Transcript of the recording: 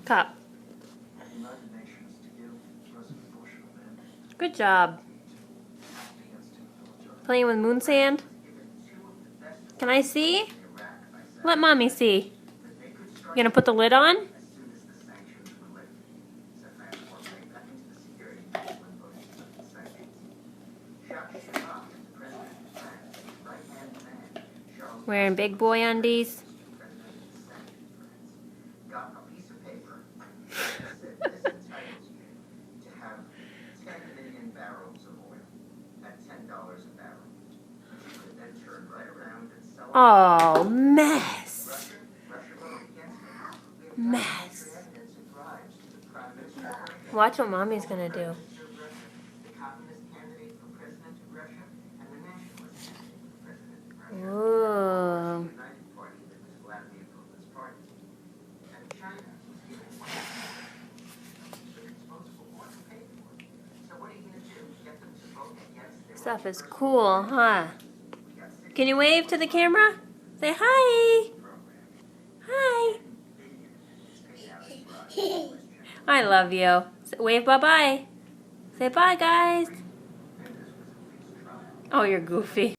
Cup. Good job. Playing with moon sand? Can I see? Let mommy see. You gonna put the lid on? Wearing big boy undies. Oh, mess. Mess. Watch what mommy's gonna do. Ooh. Stuff is cool, huh? Can you wave to the camera? Say hi. Hi. I love you. Wave bye-bye. Say bye, guys. Oh, you're goofy.